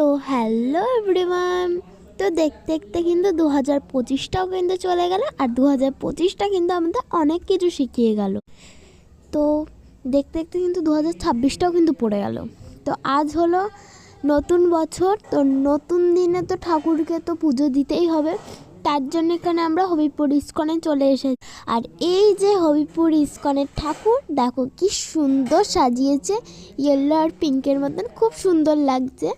তো hello everyone. তো দেখতে দেখতে কিন্তু 2025টাও কিন্তু চলে গেল, আর 2025টা কিন্তু আমাদের অনেক কিছু শিখিয়ে গেল। তো দেখতে দেখতে কিন্তু 2026টাও কিন্তু পড়ে গেল। তো আজ হলো নতুন বছর, তো নতুন দিনে তো ঠাকুরকে তো পুজো দিতেই হবে। তার জন্য এখানে আমরা হবিপুর ইস্কনে চলে এসেছি। আর এই যে হবিপুর ইস্কনের ঠাকুর দেখো কি সুন্দর সাজিয়েছে, ইয়েলো আর পিঙ্কের মতন খুব সুন্দর লাগছে।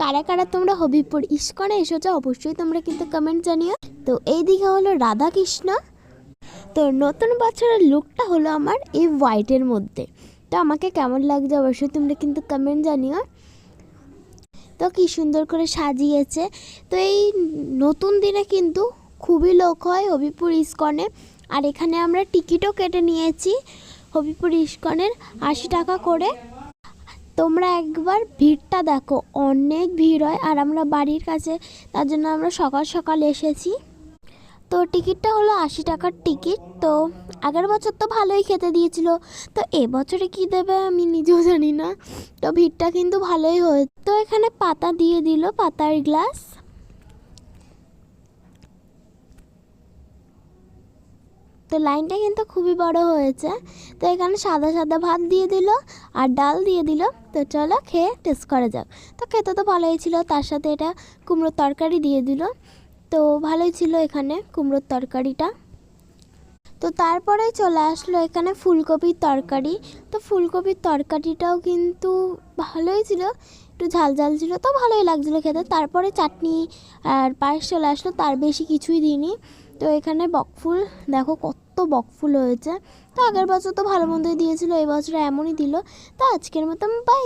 কারা কারা তোমরা হবিপুর ইস্কনে এসেছো অবশ্যই তোমরা কিন্তু কমেন্ট জানিও। তো এই দিকে হলো রাধা কৃষ্ণ। তো নতুন বছরের লুকটা হলো আমার এই হোয়াইটের মধ্যে। তো আমাকে কেমন লাগছে অবশ্যই তোমরা কিন্তু কমেন্ট জানিও। তো কি সুন্দর করে সাজিয়েছে। তো এই নতুন দিনে কিন্তু খুবই লোক হয় হবিপুর ইস্কনে। আর এখানে আমরা টিকিটও কেটে নিয়েছি হবিপুর ইস্কনের 80 টাকা করে। তোমরা একবার ভিড়টা দেখো, অনেক ভিড় হয়। আর আমরা বাড়ির কাছে, তার জন্য আমরা সকাল সকাল এসেছি। তো টিকিটটা হলো 80 টাকার টিকিট। তো আগের বছর তো ভালোই খেতে দিয়েছিল, তো এবছরে কি দেবে আমি নিজেও জানি না। তো ভিড়টা কিন্তু ভালোই হয়ে, তো এখানে পাতা দিয়ে দিল, পাতার গ্লাস। তো লাইনটা কিন্তু খুবই বড় হয়েছে। তো এখানে সাদা সাদা ভাত দিয়ে দিল আর ডাল দিয়ে দিল। তো চলো খেয়ে টেস্ট করা যাক। তো খেতে তো ভালোই ছিল, তার সাথে এটা কুমড়োর তরকারি দিয়ে দিল। তো ভালোই ছিল এখানে কুমড়োর তরকারিটা। তো তারপরে চলে আসলো এখানে ফুলকপির তরকারি। তো ফুলকপির তরকারিটাও কিন্তু ভালোই ছিল, একটু ঝাল ঝাল ছিল, তো ভালোই লাগছিলো খেতে। তারপরে চাটনি আর পায়েস চলে আসলো, তার বেশি কিছুই দিইনি। তো এখানে বকফুল দেখো কত বকফুল হয়েছে। তো আগের বছর তো ভালো মন্দই দিয়েছিল, এই বছর এমনই দিল। তো আজকের মতন বাই।